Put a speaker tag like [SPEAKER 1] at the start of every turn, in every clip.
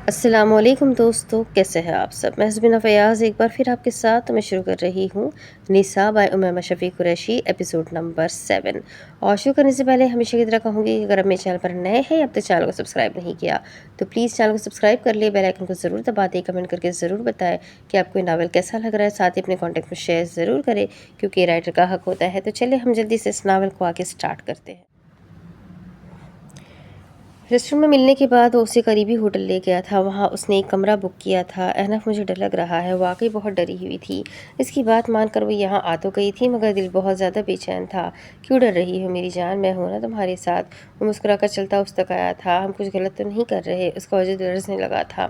[SPEAKER 1] السلام علیکم دوستو، کیسے ہیں آپ سب؟ میں حسبینہ فیاض ایک بار پھر آپ کے ساتھ میں شروع کر رہی ہوں نساء by Umaima Shafiq Qureshi episode number 7۔ اور شروع کرنے سے پہلے ہمیشہ کی طرح کہوں گی کہ اگر آپ میرے چینل پر نئے ہیں اب تک چینل کو سبسکرائب نہیں کیا تو پلیز چینل کو سبسکرائب کر لیں، بیل آئیکن کو ضرور دبا دیں، کمنٹ کر کے ضرور بتائیں کہ آپ کو یہ ناول کیسا لگ رہا ہے، ساتھ ہی اپنے کانٹیکٹ میں شیئر ضرور کریں کیونکہ یہ رائٹر کا حق ہوتا ہے۔ تو چلیں ہم جلدی سے اس ناول کو آگے سٹارٹ کرتے ہیں۔ ریسٹورنٹ میں ملنے کے بعد وہ اسے قریبی ہوٹل لے گیا تھا۔ وہاں اس نے ایک کمرہ بک کیا تھا۔ احنف مجھے ڈر لگ رہا ہے، واقعی بہت ڈری ہوئی تھی۔ اس کی بات مان کر وہ یہاں آ تو گئی تھی مگر دل بہت زیادہ بے چین تھا۔ کیوں ڈر رہی ہو میری جان، میں ہوں نا تمہارے ساتھ۔ وہ مسکرا کر چلتا اس تک آیا تھا۔ ہم کچھ غلط تو نہیں کر رہے؟ اس کا وجہ لرزنے لگا تھا۔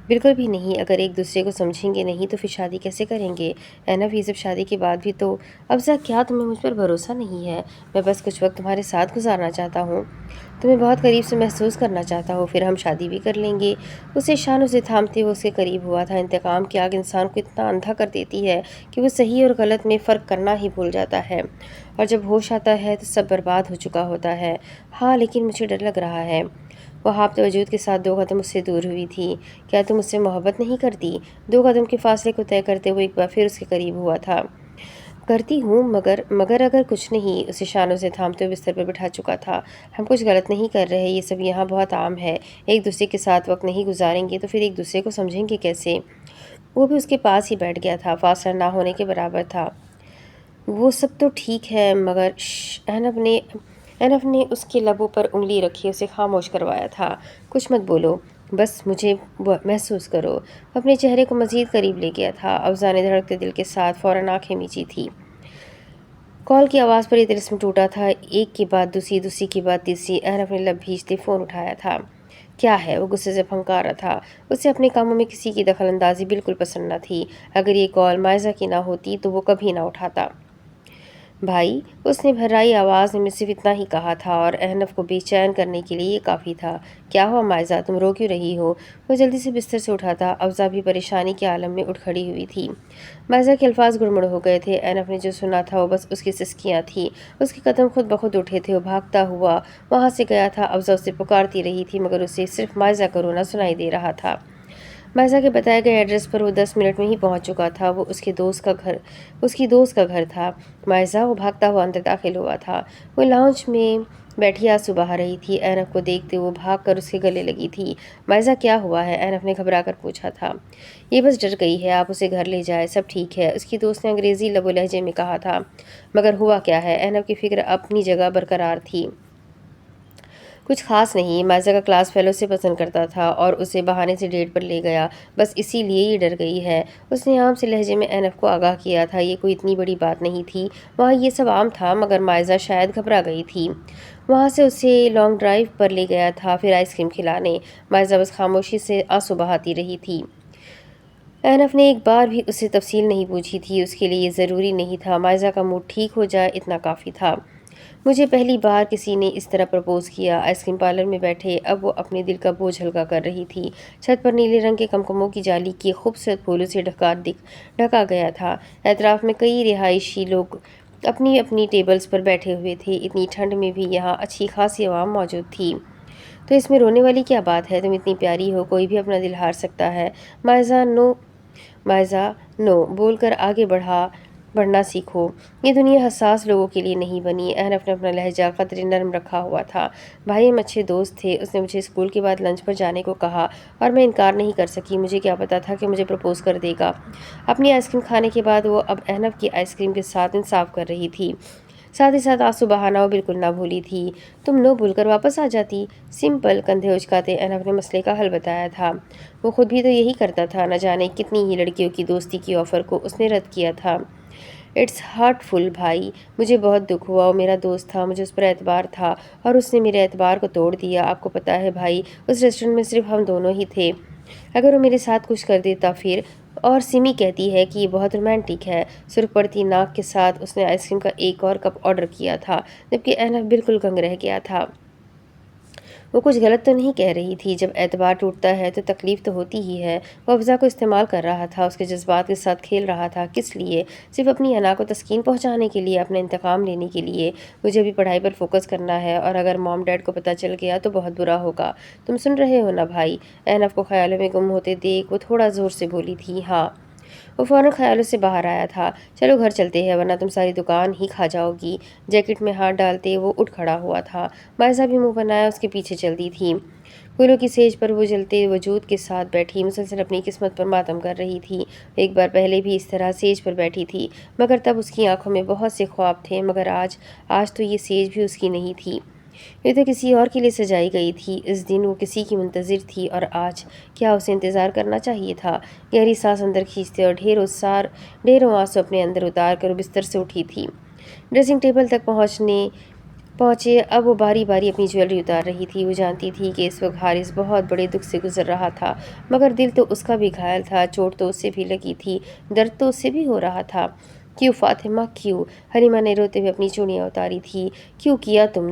[SPEAKER 1] بالکل بھی نہیں، اگر ایک دوسرے کو سمجھیں گے نہیں تو پھر شادی کیسے کریں گے؟ احنف، یہ سب شادی کے بعد بھی تو… افضا، کیا تمہیں مجھ پر بھروسہ نہیں ہے؟ میں بس کچھ وقت تمہارے ساتھ گزارنا چاہتا ہوں، تمہیں بہت قریب سے محسوس کرنا چاہتا ہوں، پھر ہم شادی بھی کر لیں گے۔ اسے شانوں سے تھامتے ہوئے اس کے قریب ہوا تھا۔ انتقام کی آگ انسان کو اتنا اندھا کر دیتی ہے کہ وہ صحیح اور غلط میں فرق کرنا ہی بھول جاتا ہے، اور جب ہوش آتا ہے تو سب برباد ہو چکا ہوتا ہے۔ ہاں لیکن مجھے ڈر لگ رہا ہے۔ وہ ہاپتے وجود کے ساتھ 2 قدم اس سے دور ہوئی تھی۔ کیا تم مجھ سے محبت نہیں کرتی؟ 2 قدم کے فاصلے کو طے کرتے ہوئے ایک بار پھر اس کے قریب ہوا تھا۔ کرتی ہوں مگر اگر کچھ نہیں۔ اسے شانوں سے تھامتے ہوئے بستر پر بٹھا چکا تھا۔ ہم کچھ غلط نہیں کر رہے، یہ سب یہاں بہت عام ہے۔ ایک دوسرے کے ساتھ وقت نہیں گزاریں گے تو پھر ایک دوسرے کو سمجھیں گے کیسے؟ وہ بھی اس کے پاس ہی بیٹھ گیا تھا، فاصلہ نہ ہونے کے برابر تھا۔ وہ سب تو ٹھیک ہے مگر احنف نے اس کے لبوں پر انگلی رکھی اسے خاموش کروایا تھا۔ کچھ مت بولو، بس مجھے محسوس کرو۔ اپنے چہرے کو مزید قریب لے گیا تھا۔ افضا نے دھڑکتے دل کے ساتھ فوراً آنکھیں میچی تھی۔ کال کی آواز پر یہ طلسم ٹوٹا تھا، ایک کے بعد دوسری، دوسری کے بعد تیسری۔ احنف نے لب بھیجتے فون اٹھایا تھا۔ کیا ہے؟ وہ غصے سے پھنکارا تھا۔ اسے اپنے کاموں میں کسی کی دخل اندازی بالکل پسند نہ تھی۔ اگر یہ کال مائزہ کی نہ ہوتی تو وہ کبھی نہ اٹھاتا۔ بھائی، اس نے بھررائی آواز میں صرف اتنا ہی کہا تھا اور احنف کو بے چین کرنے کے لیے یہ کافی تھا۔ کیا ہوا مائزہ، تم رو کیوں رہی ہو؟ وہ جلدی سے بستر سے اٹھا تھا۔ افضا بھی پریشانی کے عالم میں اٹھ کھڑی ہوئی تھی۔ مائزہ کے الفاظ گڑمڑ ہو گئے تھے۔ احنف نے جو سنا تھا وہ بس اس کی سسکیاں تھیں۔ اس کے قدم خود بخود اٹھے تھے۔ وہ بھاگتا ہوا وہاں سے گیا تھا۔ افضا اسے پکارتی رہی تھی مگر اسے صرف مائزہ کا رونا سنائی دے رہا تھا۔ مائزہ کے بتائے گئے ایڈریس پر وہ 10 منٹ میں ہی پہنچ چکا تھا۔ وہ اس کی دوست کا گھر تھا۔ مائزہ، وہ بھاگتا ہوا اندر داخل ہوا تھا۔ وہ لاؤنج میں بیٹھی آنسو بہا رہی تھی۔ احنف کو دیکھتے وہ بھاگ کر اس کے گلے لگی تھی۔ مائزہ، کیا ہوا ہے؟ احنف نے گھبرا کر پوچھا تھا۔ یہ بس ڈر گئی ہے، آپ اسے گھر لے جائیں، سب ٹھیک ہے، اس کی دوست نے انگریزی لب و لہجے میں کہا تھا۔ مگر ہوا کیا ہے؟ احنف کی فکر اپنی جگہ برقرار تھی۔ کچھ خاص نہیں، مائزہ کا کلاس فیلو سے پسند کرتا تھا اور اسے بہانے سے ڈیٹ پر لے گیا، بس اسی لیے یہ ڈر گئی ہے۔ اس نے عام سے لہجے میں احنف کو آگاہ کیا تھا۔ یہ کوئی اتنی بڑی بات نہیں تھی، وہاں یہ سب عام تھا، مگر مائزہ شاید گھبرا گئی تھی۔ وہاں سے اسے لانگ ڈرائیو پر لے گیا تھا، پھر آئس کریم کھلانے۔ مائزہ بس خاموشی سے آنسو بہاتی رہی تھی۔ احنف نے ایک بار بھی اسے تفصیل نہیں پوچھی تھی، اس کے لیے یہ ضروری نہیں تھا۔ مائزہ کا موڈ ٹھیک ہو جائے اتنا کافی تھا۔ مجھے پہلی بار کسی نے اس طرح پرپوز کیا۔ آئس کریم پارلر میں بیٹھے اب وہ اپنے دل کا بوجھ ہلکا کر رہی تھی۔ چھت پر نیلے رنگ کے کمکموں کی جالی کے خوبصورت پھولوں سے ڈھکا گیا تھا۔ اطراف میں کئی رہائشی لوگ اپنی اپنی ٹیبلز پر بیٹھے ہوئے تھے۔ اتنی ٹھنڈ میں بھی یہاں اچھی خاصی عوام موجود تھی۔ تو اس میں رونے والی کیا بات ہے؟ تم اتنی پیاری ہو، کوئی بھی اپنا دل ہار سکتا ہے۔ مائزہ نو بول کر آگے بڑھنا سیکھو۔ یہ دنیا حساس لوگوں کے لیے نہیں بنی۔ احنف نے اپنا لہجہ قدرے نرم رکھا ہوا تھا۔ بھائی، ہم اچھے دوست تھے، اس نے مجھے اسکول کے بعد لنچ پر جانے کو کہا اور میں انکار نہیں کر سکی۔ مجھے کیا پتا تھا کہ مجھے پرپوز کر دے گا۔ اپنی آئس کریم کھانے کے بعد وہ اب احنف کی آئس کریم کے ساتھ انصاف کر رہی تھی، ساتھ ہی ساتھ آنسو بہانا وہ بالکل نہ بھولی تھی۔ تم نو بھول کر واپس آ جاتی۔ سمپل، کندھے اچکاتے احنف نے مسئلے کا حل بتایا تھا۔ وہ خود بھی تو یہی کرتا تھا، نہ جانے کتنی ہی لڑکیوں کی دوستی کی آفر کو اس نے رد کیا تھا۔ اٹس ہارٹ فل بھائی، مجھے بہت دکھ ہوا، وہ میرا دوست تھا، مجھے اس پر اعتبار تھا اور اس نے میرے اعتبار کو توڑ دیا۔ آپ کو پتا ہے بھائی، اس ریسٹورنٹ میں صرف ہم دونوں ہی تھے، اگر وہ میرے ساتھ کچھ کر دیتا پھر… اور سمی کہتی ہے کہ یہ بہت رومانٹک ہے۔ سرخ پڑتی ناک کے ساتھ اس نے آئس کریم کا ایک اور کپ آرڈر کیا تھا، جبکہ احنف بالکل گنگ رہ گیا تھا۔ وہ کچھ غلط تو نہیں کہہ رہی تھی۔ جب اعتبار ٹوٹتا ہے تو تکلیف تو ہوتی ہی ہے۔ وہ افزا کو استعمال کر رہا تھا، اس کے جذبات کے ساتھ کھیل رہا تھا۔ کس لیے؟ صرف اپنی انا کو تسکین پہنچانے کے لیے، اپنا انتقام لینے کے لیے۔ مجھے ابھی پڑھائی پر فوکس کرنا ہے، اور اگر مام ڈیڈ کو پتہ چل گیا تو بہت برا ہوگا۔ تم سن رہے ہو نا بھائی؟ احنف کو خیالوں میں گم ہوتے دیکھ وہ تھوڑا زور سے بولی تھی۔ ہاں۔ وہ فوراً خیالوں سے باہر آیا تھا۔ چلو گھر چلتے ہیں ورنہ تم ساری دکان ہی کھا جاؤ گی۔ جیکٹ میں ہاتھ ڈالتے وہ اٹھ کھڑا ہوا تھا۔ مائزہ بھی منہ بنایا اس کے پیچھے چلتی تھی۔ پھولوں کی سیج پر وہ جلتے وجود کے ساتھ بیٹھی مسلسل اپنی قسمت پر ماتم کر رہی تھی۔ ایک بار پہلے بھی اس طرح سیج پر بیٹھی تھی، مگر تب اس کی آنکھوں میں بہت سے خواب تھے، مگر آج تو یہ سیج بھی اس کی نہیں تھی۔ یہ تو کسی اور کے لیے سجائی گئی تھی۔ اس دن وہ کسی کی منتظر تھی، اور آج کیا اسے انتظار کرنا چاہیے تھا؟ گہری سانس اندر کھینچتے اور ڈھیروں آنسو اپنے اندر اتار کر وہ بستر سے اٹھی تھی۔ ڈریسنگ ٹیبل تک پہنچے اب وہ باری باری اپنی جیولری اتار رہی تھی۔ وہ جانتی تھی کہ اس وقت حارث بہت بڑے دکھ سے گزر رہا تھا، مگر دل تو اس کا بھی گھائل تھا۔ چوٹ تو اس سے بھی لگی تھی، درد تو اس سے بھی ہو رہا تھا۔ کیوں فاطمہ کیوں؟ حلیمہ نے روتے ہوئے اپنی چوڑیاں اتاری تھی۔ کیوں کیا تم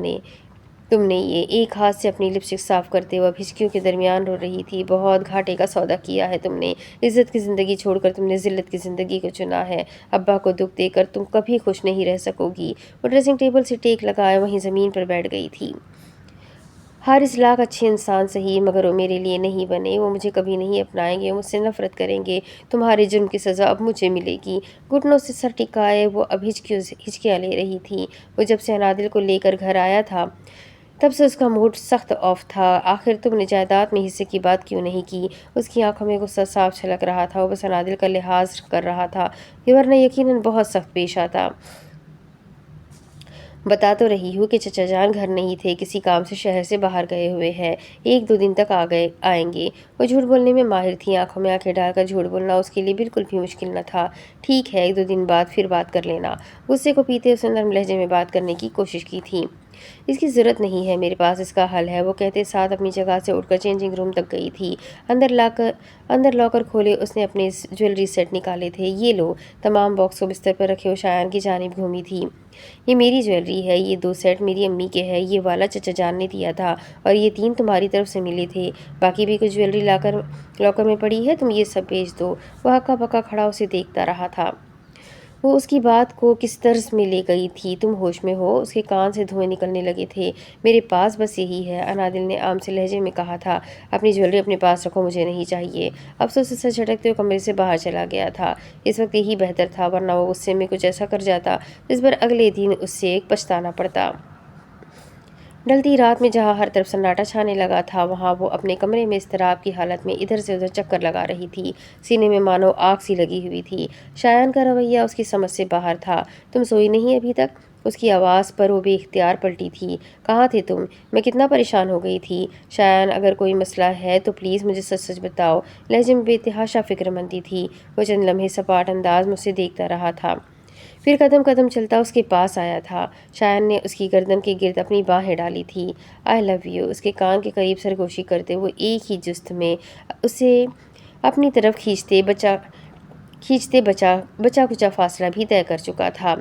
[SPEAKER 1] نے یہ؟ ایک ہاتھ سے اپنی لپسٹک صاف کرتے ہوئے ہچکیوں کے درمیان رو رہی تھی۔ بہت گھاٹے کا سودا کیا ہے تم نے۔ عزت کی زندگی چھوڑ کر تم نے ذلت کی زندگی کو چنا ہے۔ ابا کو دکھ دے کر تم کبھی خوش نہیں رہ سکو گی۔ وہ ڈریسنگ ٹیبل سے ٹیک لگائے وہیں زمین پر بیٹھ گئی تھی۔ حارث لاکھ اچھے انسان سہی، مگر وہ میرے لیے نہیں بنے۔ وہ مجھے کبھی نہیں اپنائیں گے، مجھ سے نفرت کریں گے۔ تمہارے جرم کی سزا اب مجھے ملے گی۔ گھٹنوں سے سر ٹکائے وہ اب ہچکیاں لے رہی تھی۔ وہ جب سے انادل کو لے کر گھر آیا تھا تب سے اس کا موڈ سخت آف تھا۔ آخر تم نے جائیداد میں حصے کی بات کیوں نہیں کی؟ اس کی آنکھوں میں غصہ صاف چھلک رہا تھا۔ وہ بس انادل کا لحاظ کر رہا تھا، ورنہ یقیناً بہت سخت پیش آتا۔ بتا تو رہی ہوں کہ چچا جان گھر نہیں تھے، کسی کام سے شہر سے باہر گئے ہوئے ہیں، 1-2 دن تک آئیں گے۔ وہ جھوٹ بولنے میں ماہر تھی، آنکھوں میں آنکھیں ڈال کر جھوٹ بولنا اس کے لیے بالکل بھی مشکل نہ تھا۔ ٹھیک ہے، 1-2 دن بعد پھر بات کر لینا۔ غصے کو پیتے اس نے نرم لہجے میں بات کرنے کی کوشش کی تھی۔ اس کی ضرورت نہیں ہے، میرے پاس اس کا حل ہے، وہ کہتے ساتھ اپنی جگہ سے اٹھ کر چینجنگ روم تک گئی تھی۔ اندر لاکر کھولے اس نے اپنے جیولری سیٹ نکالے تھے۔ یہ لو۔ تمام باکس کو بستر پر رکھے وہ شایان کی جانب گھومی تھی۔ یہ میری جیولری ہے، یہ 2 سیٹ میری امی کے ہیں، یہ والا چچا جان نے دیا تھا، اور یہ 3 تمہاری طرف سے ملے تھے۔ باقی بھی کچھ جیولری لاکر میں پڑی ہے، تم یہ سب بیچ دو۔ وہ ہکا بکا کھڑا اسے دیکھتا رہا تھا۔ وہ اس کی بات کو کس طرز میں لے گئی تھی؟ تم ہوش میں ہو؟ اس کے کان سے دھوئیں نکلنے لگے تھے۔ میرے پاس بس یہی ہے، انادل نے عام سے لہجے میں کہا تھا۔ اپنی جیولری اپنے پاس رکھو، مجھے نہیں چاہیے۔ افسوس سے سر جھٹکتے ہوئے کمرے سے باہر چلا گیا تھا۔ اس وقت یہی بہتر تھا، ورنہ وہ غصے میں کچھ ایسا کر جاتا جس پر اگلے دن اس سے پچھتانا پڑتا۔ ڈھلتی رات میں جہاں ہر طرف سناٹا چھانے لگا تھا، وہاں وہ اپنے کمرے میں اضطراب کی حالت میں ادھر سے ادھر چکر لگا رہی تھی۔ سینے میں مانو آگ سی لگی ہوئی تھی۔ شایان کا رویہ اس کی سمجھ سے باہر تھا۔ تم سوئی نہیں ابھی تک؟ اس کی آواز پر وہ بے اختیار پلٹی تھی۔ کہاں تھے تم؟ میں کتنا پریشان ہو گئی تھی۔ شایان، اگر کوئی مسئلہ ہے تو پلیز مجھے سچ سچ بتاؤ۔ لہجے میں بے تحاشا فکر مندی تھی۔ وہ چند لمحے سپاٹ انداز میں اسے دیکھتا رہا تھا، پھر قدم قدم چلتا اس کے پاس آیا تھا۔ شایان نے اس کی گردن کے گرد اپنی باہیں ڈالی تھی۔ آئی لو یو، اس کے کان کے قریب سرگوشی کرتے وہ ایک ہی جست میں اسے اپنی طرف کھینچتے بچا کچا فاصلہ بھی طے کر چکا تھا۔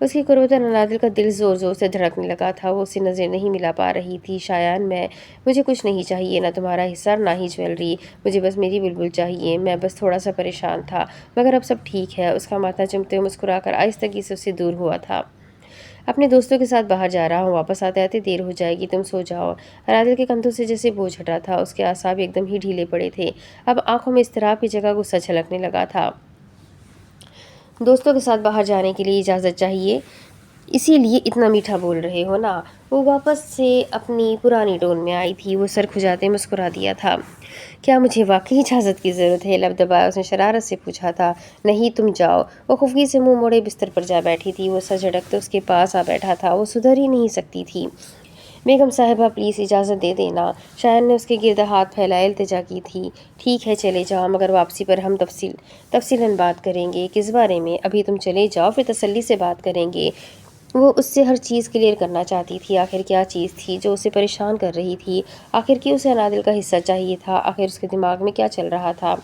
[SPEAKER 1] اس کی قربت اور انادل کا دل زور زور سے دھڑکنے لگا تھا۔ وہ اسے نظر نہیں ملا پا رہی تھی۔ شایان، مجھے کچھ نہیں چاہیے، نہ تمہارا حصہ نہ ہی جیولری، مجھے بس میری بلبل چاہیے۔ میں بس تھوڑا سا پریشان تھا، مگر اب سب ٹھیک ہے۔ اس کا ماتھا چومتے ہوئے مسکرا کر آہستگی سے اس سے دور ہوا تھا۔ اپنے دوستوں کے ساتھ باہر جا رہا ہوں، واپس آتے آتے دیر ہو جائے گی، تم سو جاؤ۔ انادل کے کندھوں سے جیسے بوجھ ہٹا تھا، اس کے اعصاب ایک دم ہی ڈھیلے پڑے تھے۔ اب آنکھوں میں اضطراب کی جگہ غصہ چھلکنے لگا تھا۔ دوستوں کے ساتھ باہر جانے کے لیے اجازت چاہیے، اسی لیے اتنا میٹھا بول رہے ہو نا؟ وہ واپس سے اپنی پرانی ٹون میں آئی تھی۔ وہ سر کھجاتے مسکرا دیا تھا۔ کیا مجھے واقعی اجازت کی ضرورت ہے؟ لب دبایا اس نے شرارت سے پوچھا تھا۔ نہیں، تم جاؤ۔ وہ خفگی سے منہ موڑے بستر پر جا بیٹھی تھی۔ وہ سر جھٹکتے اس کے پاس آ بیٹھا تھا۔ وہ سدھر ہی نہیں سکتی تھی۔ بیگم صاحبہ پلیز اجازت دے دینا۔ شایان نے اس کے گرد ہاتھ پھیلائے التجا کی تھی۔ ٹھیک ہے چلے جاؤ، مگر واپسی پر ہم تفصیلاً بات کریں گے۔ کس بارے میں؟ ابھی تم چلے جاؤ، پھر تسلی سے بات کریں گے۔ وہ اس سے ہر چیز کلیئر کرنا چاہتی تھی۔ آخر کیا چیز تھی جو اسے پریشان کر رہی تھی؟ آخر کیوں اسے انادل کا حصہ چاہیے تھا؟ آخر اس کے دماغ میں کیا چل رہا تھا؟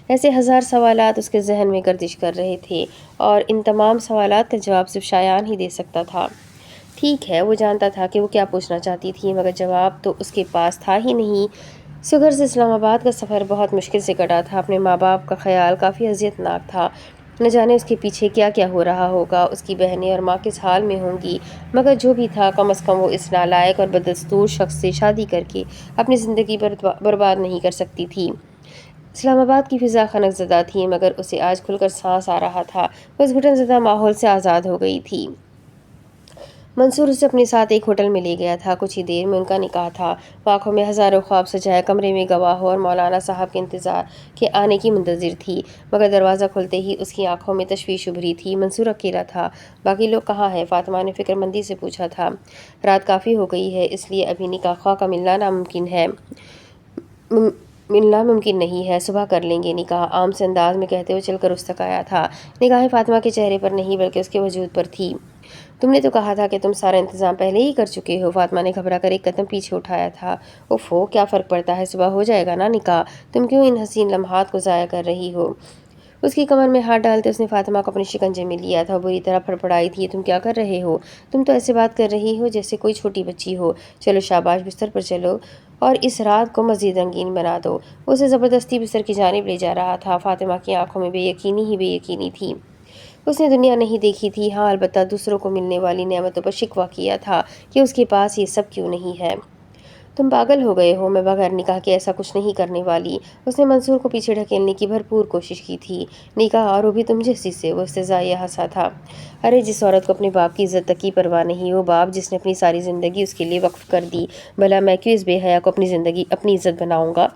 [SPEAKER 1] ایسے 1000 سوالات اس کے ذہن میں گردش کر رہے تھے، اور ان تمام سوالات کا جواب صرف شایان ہی دے سکتا تھا۔ ٹھیک ہے، وہ جانتا تھا کہ وہ کیا پوچھنا چاہتی تھی، مگر جواب تو اس کے پاس تھا ہی نہیں۔ سگر سے اسلام آباد کا سفر بہت مشکل سے کٹا تھا۔ اپنے ماں باپ کا خیال کافی اذیت ناک تھا۔ نہ جانے اس کے پیچھے کیا کیا ہو رہا ہوگا، اس کی بہنیں اور ماں کس حال میں ہوں گی، مگر جو بھی تھا کم از کم وہ اس نالائق اور بددستور شخص سے شادی کر کے اپنی زندگی برباد نہیں کر سکتی تھی۔ اسلام آباد کی فضا خنک زدہ تھی، مگر اسے آج کھل کر سانس آ رہا تھا۔ وہ اس گھٹن زدہ ماحول سے آزاد ہو گئی تھی۔ منصور اسے اپنے ساتھ ایک ہوٹل میں لے گیا تھا۔ کچھ ہی دیر میں ان کا نکاح تھا۔ وہ آنکھوں میں ہزاروں خواب سجائے کمرے میں گواہوں اور مولانا صاحب کے انتظار کے آنے کی منتظر تھی، مگر دروازہ کھلتے ہی اس کی آنکھوں میں تشویش ابھری تھی۔ منصور اکیلا تھا۔ باقی لوگ کہاں ہیں؟ فاطمہ نے فکر مندی سے پوچھا تھا۔ رات کافی ہو گئی ہے، اس لیے ابھی نکاح خواہ کا ملنا ممکن نہیں ہے۔ صبح کر لیں گے نکاح، عام سے انداز میں کہتے ہوئے چل کر اس تک آیا تھا۔ نگاہیں فاطمہ کے چہرے پر نہیں بلکہ اس کے وجود پر تھی۔ تم نے تو کہا تھا کہ تم سارا انتظام پہلے ہی کر چکے ہو۔ فاطمہ نے گھبرا کر ایک قدم پیچھے اٹھایا تھا۔ اوفو، کیا فرق پڑتا ہے، صبح ہو جائے گا نا نکاح، تم کیوں ان حسین لمحات کو ضائع کر رہی ہو؟ اس کی کمر میں ہاتھ ڈالتے اس نے فاطمہ کو اپنے شکنجے میں لیا تھا۔ بری طرح پھڑپڑائی تھی۔ تم کیا کر رہے ہو؟ تم تو ایسے بات کر رہی ہو جیسے کوئی چھوٹی بچی ہو۔ چلو شاباش، بستر پر چلو اور اس رات کو مزید رنگین بنا دو۔ اسے زبردستی بستر کی جانب لے جا رہا تھا۔ فاطمہ کی آنکھوں میں بے یقینی ہی بے یقینی تھی۔ اس نے دنیا نہیں دیکھی تھی، ہاں البتہ دوسروں کو ملنے والی نعمتوں پر شکوہ کیا تھا کہ اس کے پاس یہ سب کیوں نہیں ہے۔ تم پاگل ہو گئے ہو، میں بغیر نکاح کے ایسا کچھ نہیں کرنے والی۔ اس نے منصور کو پیچھے ڈھکیلنے کی بھرپور کوشش کی تھی۔ نکاح، اور وہ بھی تم جیسی سے؟ وہ استہزائیہ ہنسا تھا۔ ارے جس عورت کو اپنے باپ کی عزت تک کی پرواہ نہیں، وہ باپ جس نے اپنی ساری زندگی اس کے لیے وقف کر دی، بھلا میں کیوں اس بے حیا کو اپنی عزت بناؤں گا؟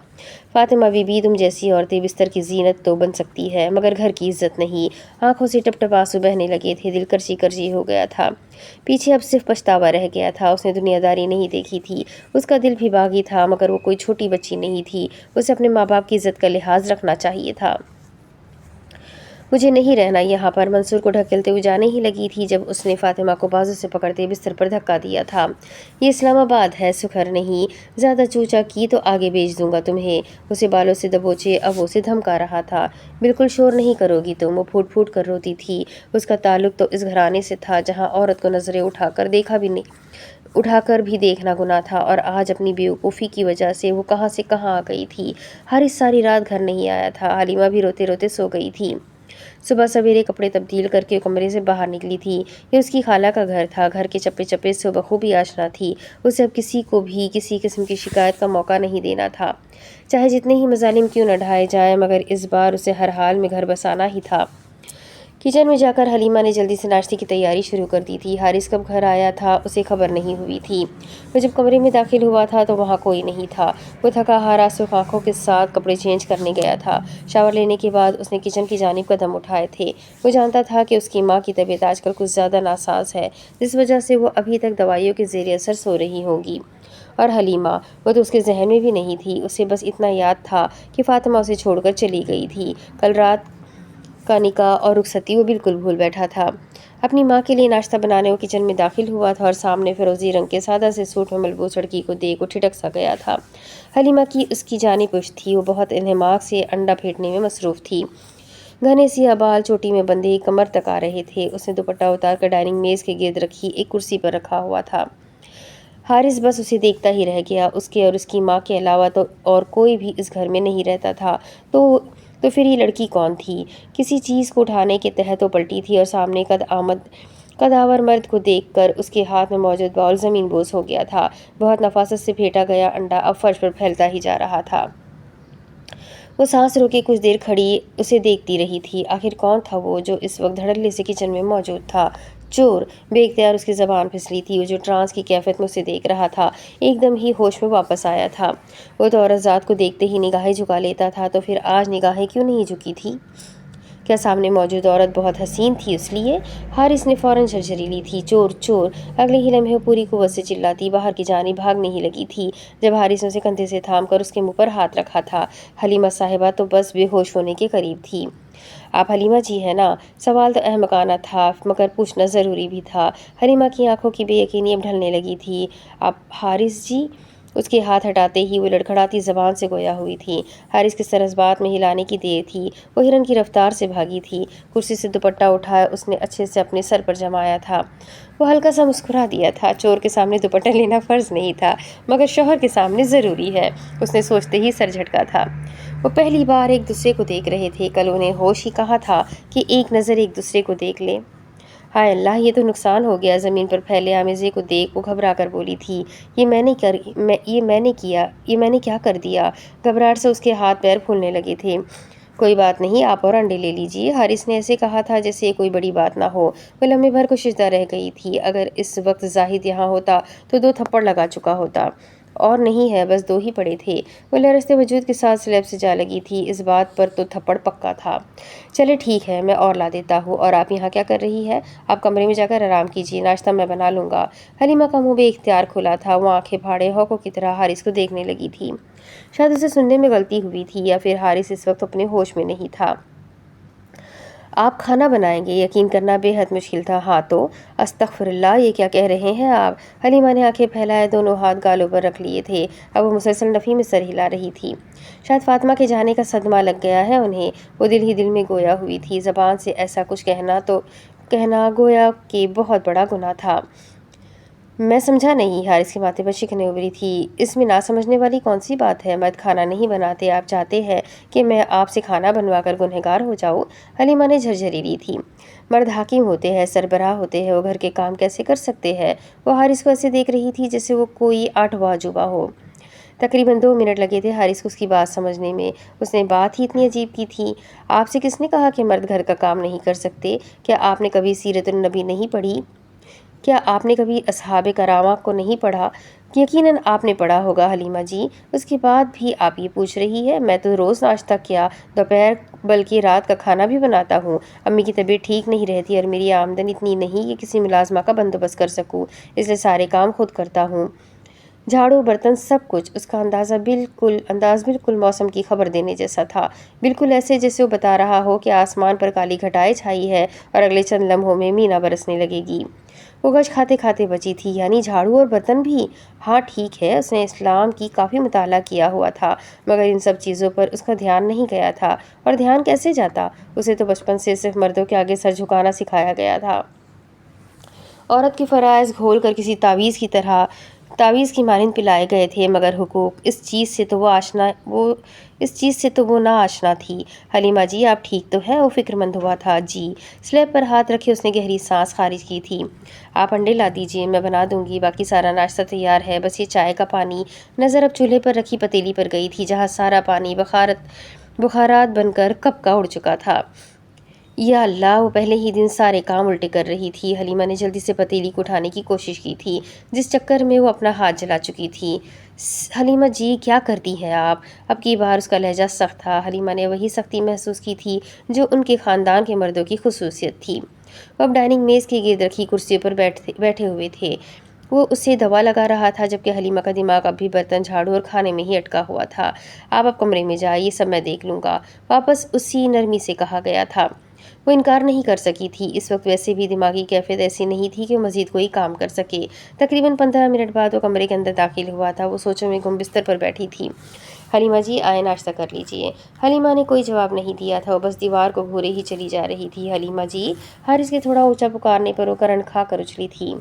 [SPEAKER 1] فاطمہ بی بی، تم جیسی عورتیں بستر کی زینت تو بن سکتی ہے مگر گھر کی عزت نہیں۔ آنکھوں سے ٹپ ٹپ آنسو بہنے لگے تھے، دل کرچی کرچی ہو گیا تھا۔ پیچھے اب صرف پچھتاوا رہ گیا تھا۔ اس نے دنیا داری نہیں دیکھی تھی، اس کا دل بھی باغی تھا، مگر وہ کوئی چھوٹی بچی نہیں تھی۔ اسے اپنے ماں باپ کی عزت کا لحاظ رکھنا چاہیے تھا۔ مجھے نہیں رہنا یہاں پر، منصور کو ڈھکیلتے ہوئے جانے ہی لگی تھی جب اس نے فاطمہ کو بازو سے پکڑتے بستر پر دھکا دیا تھا۔ یہ اسلام آباد ہے، سکھر نہیں، زیادہ چوچا کی تو آگے بھیج دوں گا تمہیں۔ اسے بالوں سے دبوچے اب وہ اسے دھمکا رہا تھا۔ بالکل شور نہیں کرو گی تم، وہ پھوٹ پھوٹ کر روتی تھی۔ اس کا تعلق تو اس گھرانے سے تھا جہاں عورت کو نظریں اٹھا کر بھی دیکھنا گناہ تھا، اور آج اپنی بیوقوفی کی وجہ سے وہ کہاں سے کہاں آ گئی تھی۔ حارث ساری رات گھر نہیں آیا تھا۔ حلیمہ بھی روتے روتے سو گئی تھی۔ صبح سویرے کپڑے تبدیل کر کے کمرے سے باہر نکلی تھی۔ یہ اس کی خالہ کا گھر تھا، گھر کے چپے چپے سے بخوبی آشنا تھی۔ اسے اب کسی کو بھی کسی قسم کی شکایت کا موقع نہیں دینا تھا، چاہے جتنے ہی مظالم کیوں نہ ڈھائے جائیں، مگر اس بار اسے ہر حال میں گھر بسانا ہی تھا۔ کچن میں جا کر حلیمہ نے جلدی سے ناشتے کی تیاری شروع کر دی تھی۔ حارث کب گھر آیا تھا اسے خبر نہیں ہوئی تھی۔ وہ جب کمرے میں داخل ہوا تھا تو وہاں کوئی نہیں تھا۔ وہ تھکا ہارا سرخ آنکھوں کے ساتھ کپڑے چینج کرنے گیا تھا۔ شاور لینے کے بعد اس نے کچن کی جانب قدم اٹھائے تھے۔ وہ جانتا تھا کہ اس کی ماں کی طبیعت آج کل کچھ زیادہ ناساز ہے، جس وجہ سے وہ ابھی تک دوائیوں کے زیر اثر سو رہی ہوں گی۔ اور حلیمہ، وہ تو اس کے ذہن میں بھی نہیں تھی۔ اسے بس اتنا یاد تھا کہ فاطمہ اسے چھوڑ کر چلی گئی تھی۔ کل رات کا نکاح اور رخصتی وہ بالکل بھول بیٹھا تھا۔ اپنی ماں کے لیے ناشتہ بنانے وہ کچن میں داخل ہوا تھا اور سامنے فیروزی رنگ کے سادہ سے سوٹ میں ملبوس لڑکی کو دیکھ وہ ٹھٹک سا گیا تھا۔ حلیمہ کی اس کی جانب پشت تھی، وہ بہت انہماک سے انڈا پھینٹنے میں مصروف تھی۔ گھنے سیاہ بال چوٹی میں بندھے کمر تک آ رہے تھے۔ اس نے دوپٹہ اتار کر ڈائننگ میز کے گرد رکھی ایک کرسی پر رکھا ہوا تھا۔ حارث بس اسے دیکھتا ہی رہ گیا۔ اس کے اور اس کی ماں کے علاوہ تو اور کوئی بھی اس گھر میں نہیں رہتا تھا، تو پھر یہ لڑکی کون تھی؟ کسی چیز کو اٹھانے کے تحت وہ پلٹی تھی اور سامنے قدآور مرد کو دیکھ کر اس کے ہاتھ میں موجود باؤل زمین بوس ہو گیا تھا۔ بہت نفاست سے پھینٹا گیا انڈا اب فرش پر پھیلتا ہی جا رہا تھا۔ وہ سانس روکے کچھ دیر کھڑی اسے دیکھتی رہی تھی۔ آخر کون تھا وہ جو اس وقت دھڑلے سے کچن میں موجود تھا؟ چور! بے اختیار اس کی زبان پھسلی تھی۔ وہ جو ٹرانس کی کیفیت میں اسے دیکھ رہا تھا ایک دم ہی ہوش میں واپس آیا تھا۔ وہ تو عورت ذات کو دیکھتے ہی نگاہیں جھکا لیتا تھا، تو پھر آج نگاہیں کیوں نہیں جھکی تھی؟ کیا سامنے موجود عورت بہت حسین تھی اس لیے؟ حارث نے فوراً جھرجھری لی تھی۔ چور! چور! اگلے ہی لمحے پوری قوت سے چلاتی باہر کی جانب بھاگنے ہی لگی تھی جب حارث نے اسے کندھے سے تھام کر اس کے منہ پر ہاتھ رکھا تھا۔ حلیمہ صاحبہ تو بس بے ہوش ہونے کے قریب تھی۔ آپ حلیمہ جی ہیں نا؟ سوال تو احمقانہ تھا مگر پوچھنا ضروری بھی تھا۔ حلیمہ کی آنکھوں کی بے یقینی اب ڈھلنے لگی تھی۔ آپ حارث جی؟ اس کے ہاتھ ہٹاتے ہی وہ لڑکھڑاتی زبان سے گویا ہوئی تھی۔ حارث کے سر اس بات میں ہلانے کی دیر تھی، وہ ہرن کی رفتار سے بھاگی تھی۔ کرسی سے دوپٹہ اٹھایا اس نے اچھے سے اپنے سر پر جمایا تھا۔ وہ ہلکا سا مسکرا دیا تھا۔ چور کے سامنے دوپٹہ لینا فرض نہیں تھا، مگر شوہر کے سامنے ضروری ہے، اس نے سوچتے ہی سر جھٹکا تھا۔ وہ پہلی بار ایک دوسرے کو دیکھ رہے تھے، کل انہیں ہوش ہی کہا تھا کہ ایک نظر ایک دوسرے کو دیکھ لیں۔ ہائے اللہ، یہ تو نقصان ہو گیا۔ زمین پر پھیلے آمیزے کو دیکھ وہ گھبرا کر بولی تھی، یہ میں نے کیا کر دیا؟ گھبراہٹ سے اس کے ہاتھ پیر پھولنے لگے تھے۔ کوئی بات نہیں، آپ اور انڈے لے لیجیے، حارث نے ایسے کہا تھا جیسے یہ کوئی بڑی بات نہ ہو۔ وہ لمحے بھر کو ششدر رہ گئی تھی۔ اگر اس وقت زاہد یہاں ہوتا تو 2 تھپڑ لگا چکا ہوتا، اور نہیں ہے، بس 2 ہی پڑے تھے۔ وہ لرزتے وجود کے ساتھ سلیب سے جا لگی تھی، اس بات پر تو تھپڑ پکا تھا۔ چلے ٹھیک ہے، میں اور لا دیتا ہوں۔ اور آپ یہاں کیا کر رہی ہے؟ آپ کمرے میں جا کر آرام کیجیے، ناشتہ میں بنا لوں گا۔ حلیمہ کا منہ بے اختیار کھلا تھا، وہ آنکھیں پھاڑے ہوکوں کی طرح حارث کو دیکھنے لگی تھی۔ شاید اسے سننے میں غلطی ہوئی تھی، یا پھر حارث اس وقت اپنے ہوش میں نہیں تھا۔ آپ کھانا بنائیں گے؟ یقین کرنا بے حد مشکل تھا۔ ہاں تو؟ استغفر اللہ، یہ کیا کہہ رہے ہیں آپ؟ حلیمہ نے آنکھیں پھیلائے، دونوں ہاتھ گالوں پر رکھ لیے تھے، اب وہ مسلسل نفی میں سر ہلا رہی تھی۔ شاید فاطمہ کے جانے کا صدمہ لگ گیا ہے انہیں، وہ دل ہی دل میں گویا ہوئی تھی۔ زبان سے ایسا کچھ کہنا گویا کہ بہت بڑا گناہ تھا۔ میں سمجھا نہیں، حارث کے ماتھے پر شکنیں ابھری تھی۔ اس میں نہ سمجھنے والی کون سی بات ہے؟ مرد کھانا نہیں بناتے، آپ چاہتے ہیں کہ میں آپ سے کھانا بنوا کر گنہگار ہو جاؤں؟ حلیمہ نے جھرجھری لی تھی۔ مرد حاکم ہوتے ہیں، سربراہ ہوتے ہیں، وہ گھر کے کام کیسے کر سکتے ہیں؟ وہ حارث کو ایسے دیکھ رہی تھی جیسے وہ کوئی 8واں عجوبہ ہو۔ تقریباً 2 منٹ لگے تھے حارث کو اس کی بات سمجھنے میں۔ اس نے بات ہی اتنی عجیب کی تھی۔ آپ سے کس نے کہا کہ مرد گھر کا کام نہیں کر سکتے؟ کیا آپ نے کبھی سیرت النبی نہیں پڑھی؟ کیا آپ نے کبھی اصحاب کرامہ کو نہیں پڑھا؟ یقیناً آپ نے پڑھا ہوگا حلیمہ جی، اس کے بعد بھی آپ یہ پوچھ رہی ہے؟ میں تو روز ناشتہ کیا دوپہر بلکہ رات کا کھانا بھی بناتا ہوں۔ امی کی طبیعت ٹھیک نہیں رہتی اور میری آمدن اتنی نہیں کہ کسی ملازمہ کا بندوبست کر سکوں، اس لیے سارے کام خود کرتا ہوں، جھاڑو برتن سب کچھ۔ اس کا انداز بالکل موسم کی خبر دینے جیسا تھا، بالکل ایسے جیسے وہ بتا رہا ہو کہ آسمان پر کالی گھٹائیں چھائی ہے اور اگلے چند لمحوں میں مینا برسنے لگے گی۔ وہ گوشت کھاتے کھاتے بچی تھی، یعنی جھاڑو اور برتن بھی؟ ہاں ٹھیک ہے، اس نے اسلام کی کافی مطالعہ کیا ہوا تھا، مگر ان سب چیزوں پر اس کا دھیان نہیں گیا تھا۔ اور دھیان کیسے جاتا؟ اسے تو بچپن سے صرف مردوں کے آگے سر جھکانا سکھایا گیا تھا۔ عورت کے فرائض گھول کر کسی تعویذ کی مانند پلائے گئے تھے، مگر حقوق، اس چیز سے تو وہ نہ آشنا تھی۔ حلیمہ جی، آپ ٹھیک تو ہیں؟ وہ فکر مند ہوا تھا۔ جی۔ سلیب پر ہاتھ رکھے اس نے گہری سانس خارج کی تھی۔ آپ انڈے لا دیجیے، میں بنا دوں گی، باقی سارا ناشتہ تیار ہے، بس یہ چائے کا پانی۔ نظر اب چولہے پر رکھی پتیلی پر گئی تھی، جہاں سارا پانی بخارات بن کر کب کا اڑ چکا تھا۔ یا اللہ، وہ پہلے ہی دن سارے کام الٹے کر رہی تھی۔ حلیمہ نے جلدی سے پتیلی کو اٹھانے کی کوشش کی تھی، جس چکر میں وہ اپنا ہاتھ جلا چکی تھی۔ حلیمہ جی، کیا کرتی ہیں آپ؟ اب کی بار اس کا لہجہ سخت تھا۔ حلیمہ نے وہی سختی محسوس کی تھی جو ان کے خاندان کے مردوں کی خصوصیت تھی۔ وہ اب ڈائننگ میز کے گرد رکھی کرسیوں پر بیٹھے ہوئے تھے۔ وہ اسے دوا لگا رہا تھا، جبکہ حلیمہ کا دماغ اب بھی برتن جھاڑو اور کھانے میں ہی اٹکا ہوا تھا۔ آپ اب کمرے میں جائیں، یہ سب میں دیکھ لوں گا، واپس اسی نرمی سے کہا گیا تھا۔ وہ انکار نہیں کر سکی تھی، اس وقت ویسے بھی دماغی کیفیت ایسی نہیں تھی کہ وہ مزید کوئی کام کر سکے۔ تقریباً 15 منٹ بعد وہ کمرے کے اندر داخل ہوا تھا۔ وہ سوچوں میں گم بستر پر بیٹھی تھی۔ حلیمہ جی آئے، ناشتہ کر لیجیے۔ حلیمہ نے کوئی جواب نہیں دیا تھا، وہ بس دیوار کو گھورے ہی چلی جا رہی تھی۔ حلیمہ جی، حارث کے تھوڑا اونچا پکارنے پر وہ کرن کھا کر اچھلی تھی۔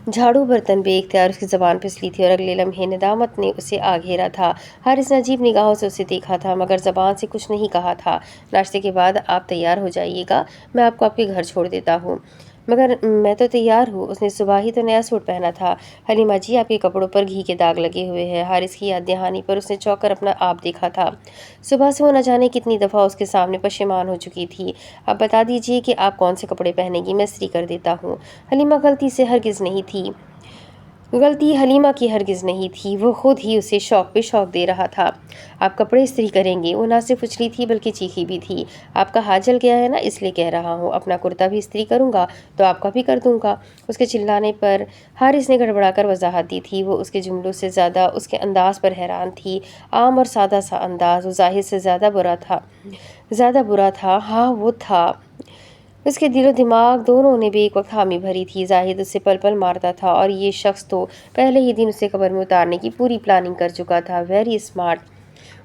[SPEAKER 1] جھاڑو برتن بے اختیار اس کی زبان پھسلی تھی اور اگلے لمحے ندامت نے اسے آ گھیرا تھا۔ حارث نے عجیب نگاہوں سے اسے دیکھا تھا، مگر زبان سے کچھ نہیں کہا تھا۔ ناشتے کے بعد آپ تیار ہو جائیے گا، میں آپ کو آپ کے گھر چھوڑ دیتا ہوں۔ مگر میں تو تیار ہوں، اس نے صبح ہی تو نیا سوٹ پہنا تھا۔ حلیمہ جی، آپ کے کپڑوں پر گھی کے داغ لگے ہوئے ہیں۔ حارث کی یاد دہانی پر اس نے چونک کر اپنا آپ دیکھا تھا۔ صبح سے وہ نہ جانے کتنی دفعہ اس کے سامنے پشیمان ہو چکی تھی۔ اب بتا دیجیے کہ آپ کون سے کپڑے پہنیں گی، میں استری کر دیتا ہوں۔ حلیمہ غلطی حلیمہ کی ہرگز نہیں تھی، وہ خود ہی اسے شوق پہ شوق دے رہا تھا۔ آپ کپڑے استری کریں گے؟ وہ نہ صرف اچھلی تھی بلکہ چیخی بھی تھی۔ آپ کا ہاتھ جل گیا ہے نا، اس لیے کہہ رہا ہوں۔ اپنا کرتا بھی استری کروں گا تو آپ کا بھی کر دوں گا۔ اس کے چلانے پر حارث نے گڑبڑا کر وضاحت دی تھی۔ وہ اس کے جملوں سے زیادہ اس کے انداز پر حیران تھی۔ عام اور سادہ سا انداز، وہ ظاہر سے زیادہ برا تھا۔ ہاں وہ تھا۔ اس کے دل و دماغ دونوں نے بھی ایک وقت حامی بھری تھی۔ زاہد اسے پل پل مارتا تھا اور یہ شخص تو پہلے ہی دن اسے قبر میں اتارنے کی پوری پلاننگ کر چکا تھا۔ Very smart.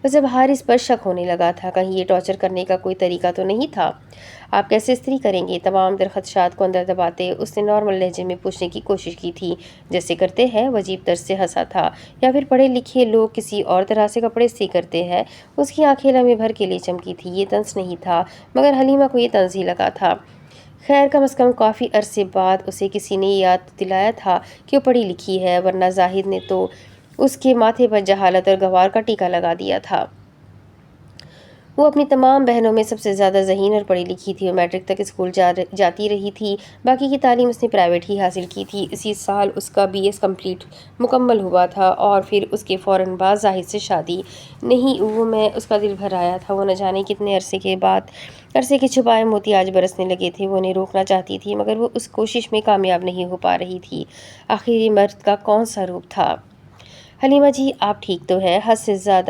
[SPEAKER 1] اسے اب حارث پر شک ہونے لگا تھا، کہیں یہ ٹارچر کرنے کا کوئی طریقہ تو نہیں تھا۔ آپ کیسے استری کریں گے؟ تمام در خدشات کو اندر دباتے اس نے نارمل لہجے میں پوچھنے کی کوشش کی تھی، جیسے کرتے ہیں۔ وہ عجیب طرز سے ہنسا تھا، یا پھر پڑھے لکھے لوگ کسی اور طرح سے کپڑے استری کرتے ہیں؟ اس کی آنکھیں لمحے بھر کے لیے چمکی تھی۔ یہ طنز نہیں تھا، مگر حلیمہ کو یہ طنز ہی لگا تھا۔ خیر، کم از کم کافی عرصے بعد اسے کسی نے یاد دلایا تھا کہ وہ پڑھی لکھی ہے، ورنہ زاہد نے تو اس کے ماتھے پر جہالت اور گوار کا ٹیکا لگا دیا تھا۔ وہ اپنی تمام بہنوں میں سب سے زیادہ ذہین اور پڑھی لکھی تھی۔ وہ میٹرک تک اسکول جاتی رہی تھی، باقی کی تعلیم اس نے پرائیویٹ ہی حاصل کی تھی۔ اسی سال اس کا BS کمپلیٹ مکمل ہوا تھا اور پھر اس کے فوراً بعد زاہد سے شادی۔ نہیں، وہ میں اس کا دل بھر آیا تھا۔ وہ نہ جانے کتنے عرصے کے چھپائے موتی آج برسنے لگے تھے۔ وہ انہیں روکنا چاہتی تھی، مگر وہ اس کوشش میں کامیاب نہیں ہو پا رہی تھی۔ آخر یہ مرد کا کون سا روپ تھا؟ حلیمہ جی، آپ ٹھیک تو ہے؟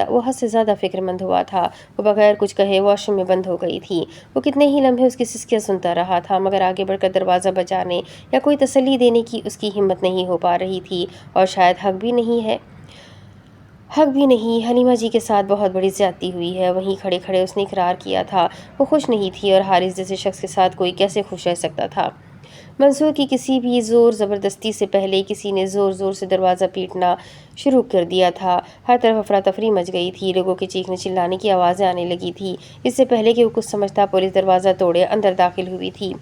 [SPEAKER 1] وہ حد سے زیادہ فکر مند ہوا تھا۔ وہ بغیر کچھ کہے واش روم میں بند ہو گئی تھی۔ وہ کتنے ہی لمحے اس کی سسکیاں سنتا رہا تھا، مگر آگے بڑھ کر دروازہ بجانے یا کوئی تسلی دینے کی اس کی ہمت نہیں ہو پا رہی تھی، اور شاید حق بھی نہیں۔ حلیمہ جی کے ساتھ بہت بڑی زیادتی ہوئی ہے۔ وہیں کھڑے کھڑے اس نے اقرار کیا تھا۔ وہ خوش نہیں تھی، اور حارث جیسے شخص کے ساتھ کوئی کیسے خوش رہ سکتا تھا؟ منصور کی کسی بھی زور زبردستی سے پہلے کسی نے زور زور سے دروازہ پیٹنا شروع کر دیا تھا۔ ہر طرف افراتفری مچ گئی تھی، لوگوں کے چیخنے چلانے کی آوازیں آنے لگی تھی۔ اس سے پہلے کہ وہ کچھ سمجھتا، پولیس دروازہ توڑے اندر داخل ہوئی تھی۔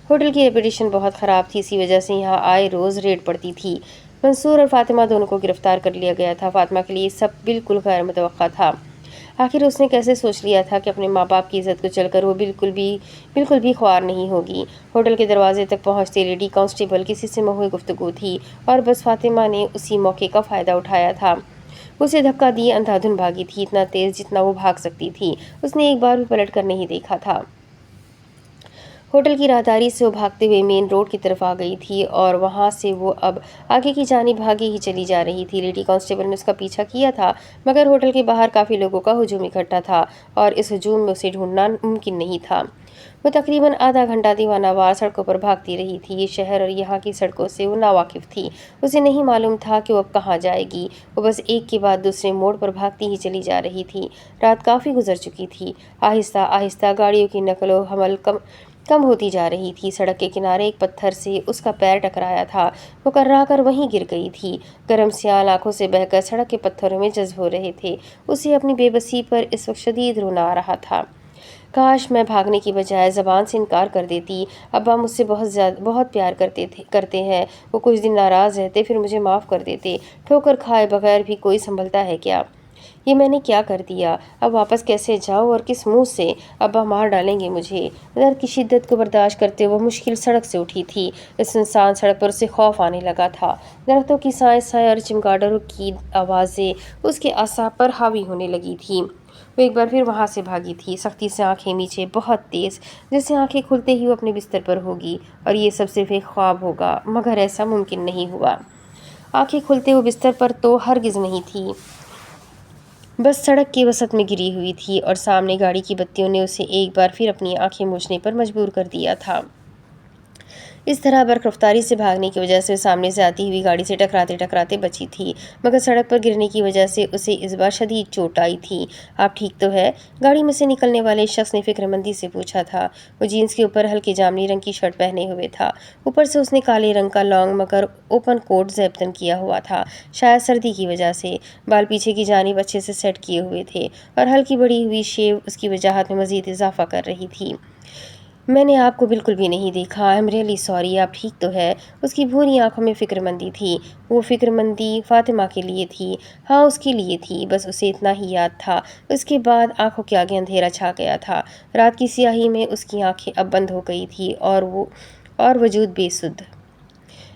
[SPEAKER 1] ہوٹل کی ریپوٹیشن بہت خراب تھی، اسی وجہ سے یہاں آئے روز ریڈ پڑتی تھی۔ منصور اور فاطمہ دونوں کو گرفتار کر لیا گیا تھا۔ فاطمہ کے لیے سب بالکل غیر متوقع تھا۔ آخر اس نے کیسے سوچ لیا تھا کہ اپنے ماں باپ کی عزت کو چل کر وہ بالکل بھی خوار نہیں ہوگی؟ ہوٹل کے دروازے تک پہنچتے لیڈی کانسٹیبل کسی سے مہوے گفتگو تھی، اور بس فاطمہ نے اسی موقع کا فائدہ اٹھایا تھا۔ اسے دھکا دیے اندھا دھند بھاگی تھی، اتنا تیز جتنا وہ بھاگ سکتی تھی۔ اس نے ایک بار بھی پلٹ کر نہیں دیکھا تھا۔ ہوٹل کی راہداری سے وہ بھاگتے ہوئے مین روڈ کی طرف آ گئی تھی، اور وہاں سے وہ اب آگے کی جانب بھاگے ہی چلی جا رہی تھی۔ لیڈی کانسٹیبل نے اس کا پیچھا کیا تھا، مگر ہوٹل کے باہر کافی لوگوں کا ہجوم اکٹھا تھا، اور اس ہجوم میں اسے ڈھونڈنا ممکن نہیں تھا۔ وہ تقریباً آدھا گھنٹہ دیوانہ وار سڑکوں پر بھاگتی رہی تھی۔ یہ شہر اور یہاں کی سڑکوں سے وہ ناواقف تھی۔ اسے نہیں معلوم تھا کہ وہ اب کہاں جائے گی۔ وہ بس ایک کے بعد دوسرے موڑ پر بھاگتی ہی چلی جا رہی تھی۔ رات کافی گزر چکی تھی۔ آہستہ آہستہ گاڑیوں کی نقل و حمل کم ہوتی جا رہی تھی۔ سڑک کے کنارے ایک پتھر سے اس کا پیر ٹکرایا تھا۔ وہ کرا کر وہیں گر گئی تھی۔ گرم سیال آنکھوں سے بہہ کر سڑک کے پتھروں میں جذب ہو رہے تھے۔ اسے اپنی بے بسی پر اس وقت شدید رونا آ رہا تھا۔ کاش میں بھاگنے کی بجائے زبان سے انکار کر دیتی۔ ابا مجھ سے بہت پیار کرتے ہیں۔ وہ کچھ دن ناراض رہتے، پھر مجھے معاف کر دیتے۔ ٹھوکر کھائے بغیر بھی کوئی سنبھلتا ہے کیا؟ یہ میں نے کیا کر دیا؟ اب واپس کیسے جاؤں اور کس منہ سے؟ ابا مار ڈالیں گے مجھے۔ درد کی شدت کو برداشت کرتے وہ مشکل سڑک سے اٹھی تھی۔ اس سنسان سڑک پر اسے خوف آنے لگا تھا۔ درختوں کی سائیں اور چمگاڈروں کی آوازیں اس کے اعصاب پر حاوی ہونے لگی تھیں۔ وہ ایک بار پھر وہاں سے بھاگی تھی، سختی سے آنکھیں نیچے، بہت تیز، جیسے آنکھیں کھلتے ہی وہ اپنے بستر پر ہوگی اور یہ سب صرف ایک خواب ہوگا، مگر ایسا ممکن نہیں ہوا۔ آنکھیں کھلتے وہ بستر پر تو ہرگز نہیں تھی، بس سڑک کے وسط میں گری ہوئی تھی، اور سامنے گاڑی کی بتیوں نے اسے ایک بار پھر اپنی آنکھیں موچھنے پر مجبور کر دیا تھا۔ اس طرح برق رفتاری سے بھاگنے کی وجہ سے وہ سامنے سے آتی ہوئی گاڑی سے ٹکراتے بچی تھی، مگر سڑک پر گرنے کی وجہ سے اسے اس بار شدید چوٹ آئی تھی۔ آپ ٹھیک تو ہے؟ گاڑی میں سے نکلنے والے شخص نے فکر مندی سے پوچھا تھا۔ وہ جینس کے اوپر ہلکے جامنی رنگ کی شرٹ پہنے ہوئے تھا، اوپر سے اس نے کالے رنگ کا لانگ مگر اوپن کوٹ زیب تن کیا ہوا تھا، شاید سردی کی وجہ سے۔ بال پیچھے کی جانب اچھے سے سیٹ کیے ہوئے تھے، اور ہلکی بڑی ہوئی شیو اس کی وجاہت میں مزید اضافہ کر رہی تھی۔ میں نے آپ کو بالکل بھی نہیں دیکھا۔ I am really sorry. آپ ٹھیک تو ہے؟ اس کی بھوری آنکھوں میں فکر مندی تھی۔ وہ فکر مندی فاطمہ کے لیے تھی، ہاں اس کے لیے تھی، بس اسے اتنا ہی یاد تھا۔ اس کے بعد آنکھوں کے آگے اندھیرا چھا گیا تھا۔ رات کی سیاہی میں اس کی آنکھیں اب بند ہو گئی تھی، اور وجود بے سدھ۔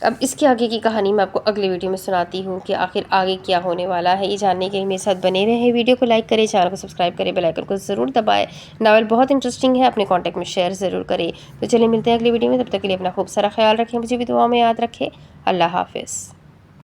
[SPEAKER 1] اب اس کے آگے کی کہانی میں آپ کو اگلے ویڈیو میں سناتی ہوں کہ آخر آگے کیا ہونے والا ہے۔ یہ جاننے کے لیے میرے ساتھ بنے رہے، ویڈیو کو لائک کریں، چینل کو سبسکرائب کریں، بیل آئیکن کو ضرور دبائیں۔ ناول بہت انٹرسٹنگ ہے، اپنے کانٹیکٹ میں شیئر ضرور کریں۔ تو چلیے ملتے ہیں اگلی ویڈیو میں، تب تک کے لیے اپنا خوب سارا خیال رکھیں، مجھے بھی دعاؤں میں یاد رکھیں۔ اللہ حافظ۔